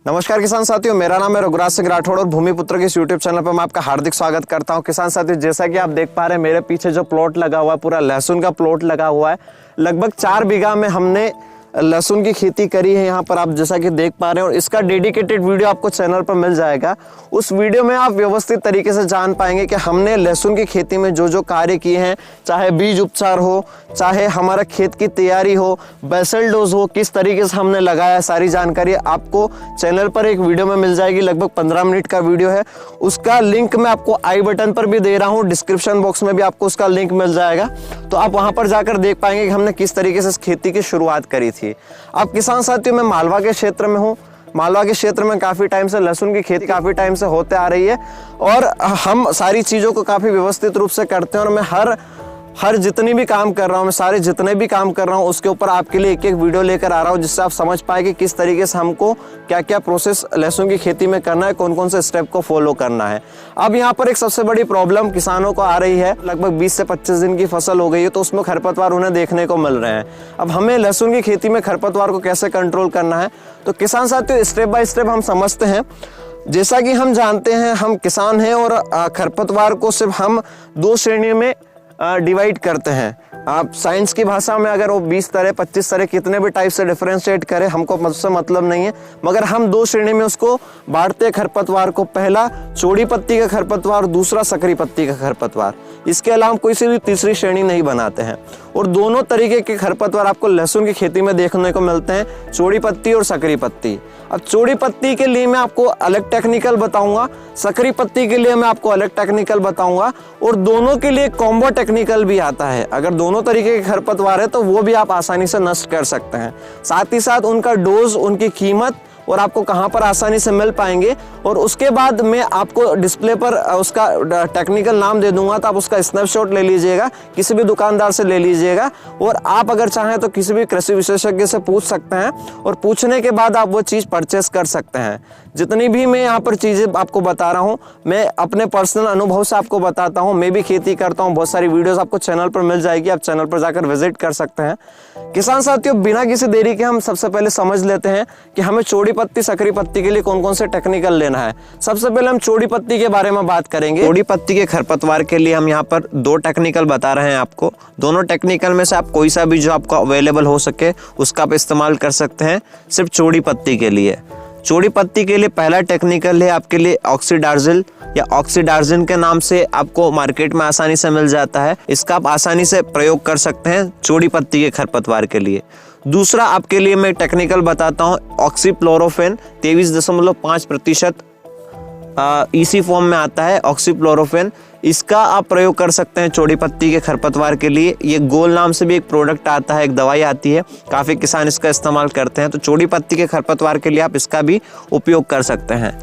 नमस्कार किसान साथियों, मेरा नाम है रघुराज सिंह राठौड़ और भूमिपुत्र के इस यूट्यूब चैनल पर मैं आपका हार्दिक स्वागत करता हूं। किसान साथियों, जैसा कि आप देख पा रहे हैं मेरे पीछे जो प्लॉट लगा हुआ है, पूरा लहसुन का प्लॉट लगा हुआ है। लगभग 4 बीघा में हमने लहसुन की खेती करी है यहाँ पर, आप जैसा कि देख पा रहे हैं। और इसका डेडिकेटेड वीडियो आपको चैनल पर मिल जाएगा। उस वीडियो में आप व्यवस्थित तरीके से जान पाएंगे कि हमने लहसुन की खेती में जो जो कार्य किए हैं, चाहे बीज उपचार हो, चाहे हमारा खेत की तैयारी हो, बेसल डोज हो, किस तरीके से हमने लगाया, सारी जानकारी आपको चैनल पर एक वीडियो में मिल जाएगी। लगभग 15 मिनट का वीडियो है। उसका लिंक मैं आपको आई बटन पर भी दे रहा हूँ, डिस्क्रिप्शन बॉक्स में भी आपको उसका लिंक मिल जाएगा। तो आप वहां पर जाकर देख पाएंगे कि हमने किस तरीके से इस खेती की शुरुआत करी थी। अब किसान साथियों, मैं मालवा के क्षेत्र में हूँ। मालवा के क्षेत्र में काफी टाइम से लहसुन की खेती काफी टाइम से होते आ रही है और हम सारी चीजों को काफी व्यवस्थित रूप से करते हैं। और मैं हर जितनी भी काम कर रहा हूँ, मैं सारे जितने भी काम कर रहा हूँ उसके ऊपर आपके लिए एक एक वीडियो लेकर आ रहा हूँ, जिससे आप समझ पाए कि किस तरीके से हमको क्या क्या प्रोसेस लहसुन की खेती में करना है, कौन कौन से स्टेप को फॉलो करना है। अब यहाँ पर एक सबसे बड़ी प्रॉब्लम किसानों को आ रही है। लगभग 20 से 25 दिन की फसल हो गई है, तो उसमें खरपतवार उन्हें देखने को मिल रहे हैं। अब हमें लहसुन की खेती में खरपतवार को कैसे कंट्रोल करना है, तो किसान साथियों स्टेप बाय स्टेप हम समझते हैं। जैसा कि हम जानते हैं, हम किसान हैं और खरपतवार को सिर्फ हम 2 श्रेणी में डिवाइड करते हैं। आप साइंस की भाषा में अगर वो 20 तरह 25 तरह कितने भी टाइप से डिफरेंशिएट करें, हमको उससे मतलब नहीं है, मगर हम 2 श्रेणी में उसको बांटते खरपतवार को। पहला चौड़ी पत्ती का खरपतवार, दूसरा सकरी पत्ती का खरपतवार। इसके अलावा कोई सी भी तीसरी श्रेणी नहीं बनाते हैं। और दोनों तरीके के खरपतवार आपको लहसुन की खेती में देखने को मिलते हैं, चौड़ी पत्ती और सकरी पत्ती। अब चौड़ी पत्ती के लिए मैं आपको अलग टेक्निकल बताऊंगा, सकरी पत्ती के लिए मैं आपको अलग टेक्निकल बताऊंगा, और दोनों के लिए कॉम्बो टेक्निकल भी आता है। अगर दोनों तरीके के खरपतवार है तो वो भी आप आसानी से नष्ट कर सकते हैं। साथ ही साथ उनका डोज, उनकी कीमत और आपको कहां पर आसानी से मिल पाएंगे। और उसके बाद मैं आपको डिस्प्ले पर उसका टेक्निकल नाम दे दूंगा, तो आप उसका स्नैपशॉट ले लीजिएगा, किसी भी दुकानदार से ले लीजिएगा। और आप अगर चाहें तो किसी भी कृषि विशेषज्ञ से पूछ सकते हैं, और पूछने के बाद आप वो चीज़ परचेस कर सकते हैं। जितनी भी मैं यहाँ पर चीज़ें आपको बता रहा हूँ, मैं अपने पर्सनल अनुभव से आपको बताता हूँ। मैं भी खेती करता हूँ, बहुत सारी वीडियोस आपको चैनल पर मिल जाएगी, आप चैनल पर जाकर विजिट कर सकते हैं। किसान साथियों, बिना किसी देरी के हम सबसे पहले समझ लेते हैं कि हमें चौड़ी पत्ती, सकरी पत्ती के लिए कौन कौन से टेक्निकल लेना है। सबसे पहले हम चौड़ी पत्ती के बारे में बात करेंगे। चौड़ी पत्ती के खरपतवार के लिए हम यहाँ पर 2 टेक्निकल बता रहे हैं आपको। दोनों टेक्निकल में से आप कोई सा भी जो आपको अवेलेबल हो सके उसका आप इस्तेमाल कर सकते हैं। सिर्फ चौड़ी पत्ती के लिए, चौड़ी पत्ती के लिए पहला टेक्निकल है आपके लिए ऑक्सीडार्जिल या ऑक्सीडार्जिन के नाम से आपको मार्केट में आसानी से मिल जाता है। इसका आप आसानी से प्रयोग कर सकते हैं चौड़ी पत्ती के खरपतवार के लिए। दूसरा आपके लिए मैं टेक्निकल बताता हूँ, ऑक्सीप्लोरोफेन 23.5% ईसी फॉर्म में आता है ऑक्सीप्लोरोफेन। इसका आप प्रयोग कर सकते हैं चौड़ी पत्ती के खरपतवार के लिए। ये गोल नाम से भी एक प्रोडक्ट आता है, एक दवाई आती है, काफ़ी किसान इसका इस्तेमाल करते हैं। तो चौड़ी पत्ती के खरपतवार के लिए आप इसका भी उपयोग कर सकते हैं।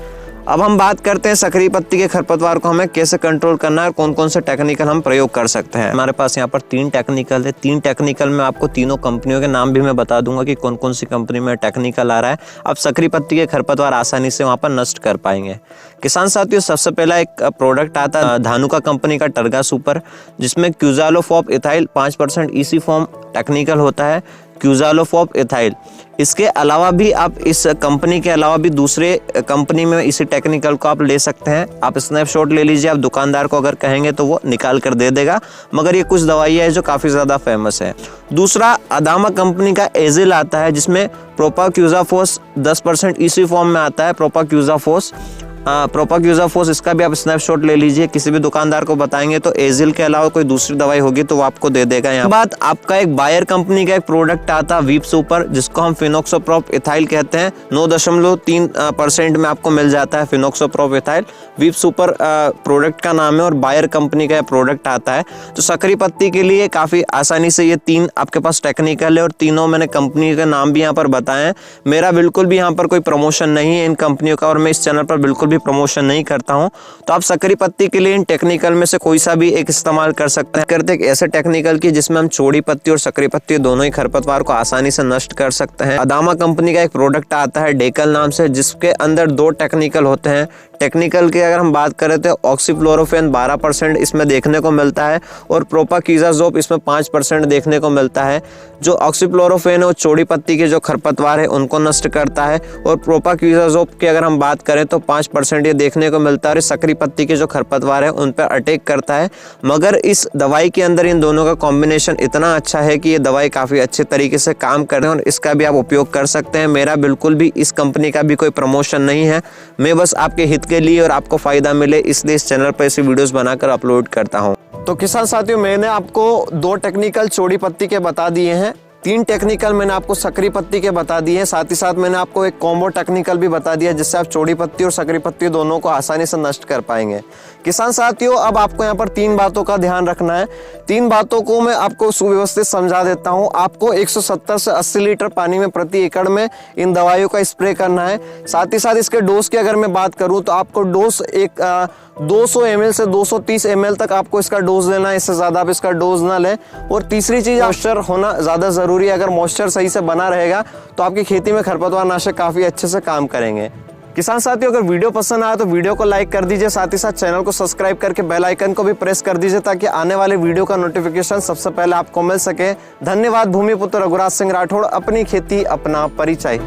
अब हम बात करते हैं सकरी पत्ती के खरपतवार को हमें कैसे कंट्रोल करना है और कौन कौन से टेक्निकल हम प्रयोग कर सकते हैं। हमारे पास यहाँ पर 3 टेक्निकल है। 3 टेक्निकल में आपको तीनों कंपनियों के नाम भी मैं बता दूंगा कि कौन कौन सी कंपनी में टेक्निकल आ रहा है। आप सकरी पत्ती के खरपतवार आसानी से वहाँ पर नष्ट कर पाएंगे। किसान साथियों, सबसे पहला एक प्रोडक्ट आता है धानुका कंपनी का टर्गा सुपर, जिसमें क्यूजालोफॉप इथाइल 5% ईसी फॉर्म टेक्निकल होता है, क्यूजालोफॉप इथाइल। इसके अलावा भी आप इस कंपनी के अलावा भी दूसरे कंपनी में इसी टेक्निकल को आप ले सकते हैं। आप स्नैपशॉट ले लीजिए, आप दुकानदार को अगर कहेंगे तो वो निकाल कर दे देगा, मगर ये कुछ दवाइयाँ है जो काफ़ी ज़्यादा फेमस है। दूसरा अदामा कंपनी का एजिल आता है, जिसमें प्रोपाक्यूजाफोस 10% ईसी फॉर्म में आता है। प्रोपाक्यूजाफोस इसका भी आप स्नैपशॉट ले लीजिए, किसी भी दुकानदार को बताएंगे तो एजिल के अलावा कोई दूसरी दवाई होगी तो वो आपको दे देगा। यहाँ बात आपका एक बायर कंपनी का एक प्रोडक्ट आता है वीप सुपर, जिसको हम फिनोक्सोप्रोप इथाइल कहते हैं। 9.3% में आपको मिल जाता है फिनोक्सोप्रोप इथाइल। वीप सुपर प्रोडक्ट का नाम है और बायर कंपनी का प्रोडक्ट आता है। तो सकरी पत्ती के लिए काफ़ी आसानी से ये 3 आपके पास टेक्निकल है, और तीनों मैंने कंपनी के नाम भी यहाँ पर बताए हैं। मेरा बिल्कुल भी यहाँ पर कोई प्रमोशन नहीं है इन कंपनियों का, और मैं इस चैनल पर बिल्कुल प्रमोशन नहीं करता हूं। तो आप सकरी पत्ती के लिए इन टेक्निकल में से कोई सा भी एक इस्तेमाल कर सकते हैं। करते एक ऐसे टेक्निकल की जिसमें हम चौड़ी पत्ती और सकरी पत्ती दोनों ही खरपतवार को आसानी से नष्ट कर सकते हैं। अदामा कंपनी का एक प्रोडक्ट आता है डेकल नाम से, जिसके अंदर 2 टेक्निकल होते हैं, टेक्निकल की अगर हम बात करें तो ऑक्सीफ्लोरोफेन 12% इसमें देखने को मिलता है और प्रोपाक्विज़ाज़ोप इसमें 5% देखने को मिलता है। जो ऑक्सीफ्लोरोफेन है वो चौड़ी पत्ती के जो खरपतवार है उनको नष्ट करता है और प्रोपाक्विज़ाज़ोप की अगर हम बात करें तो 5% ये देखने को मिलता है और सकरी पत्ती के जो खरपतवार है उन पर अटैक करता है। मगर इस दवाई के अंदर इन दोनों का कॉम्बिनेशन इतना अच्छा है कि ये दवाई काफ़ी अच्छे तरीके से काम कर रहे हैं और इसका भी आप उपयोग कर सकते हैं। मेरा बिल्कुल भी इस कंपनी का भी कोई प्रमोशन नहीं है, मैं बस आपके हित के लिए और आपको फ़ायदा मिले इसलिए इस चैनल पर ऐसी वीडियोस बनाकर अपलोड करता हूं। तो किसान साथियों, मैंने आपको 2 टेक्निकल चौड़ी पत्ती के बता दिए हैं, 3 टेक्निकल मैंने आपको सकरी पत्ती के बता दिए हैं, साथ ही साथ मैंने आपको एक कॉम्बो टेक्निकल भी बता दिया जिससे आप चौड़ी पत्ती और सकरी पत्ती दोनों को आसानी से नष्ट कर पाएंगे। किसान साथियों, अब आपको यहाँ पर 3 बातों का ध्यान रखना है। 3 बातों को मैं आपको सुव्यवस्थित समझा देता हूँ। आपको 170 से 80 लीटर पानी में प्रति एकड़ में इन दवाइयों का स्प्रे करना है। साथ ही साथ इसके डोज की अगर मैं बात करूँ तो आपको डोज 200 ml से 230 ml तक आपको इसका डोज लेना है, इससे ज़्यादा आप इसका डोज ना लें। और तीसरी चीज़, मॉइस्चर होना ज़्यादा ज़रूरी है। अगर मॉइस्चर सही से बना रहेगा तो आपकी खेती में खरपतवार नाशक काफ़ी अच्छे से काम करेंगे। किसान साथियों, अगर वीडियो पसंद आया तो वीडियो को लाइक कर दीजिए, साथ ही साथ चैनल को सब्सक्राइब करके बेल आइकन को भी प्रेस कर दीजिए ताकि आने वाले वीडियो का नोटिफिकेशन सबसे पहले आपको मिल सके। धन्यवाद। भूमिपुत्र रघुराज सिंह राठौड़, अपनी खेती अपना परिचय।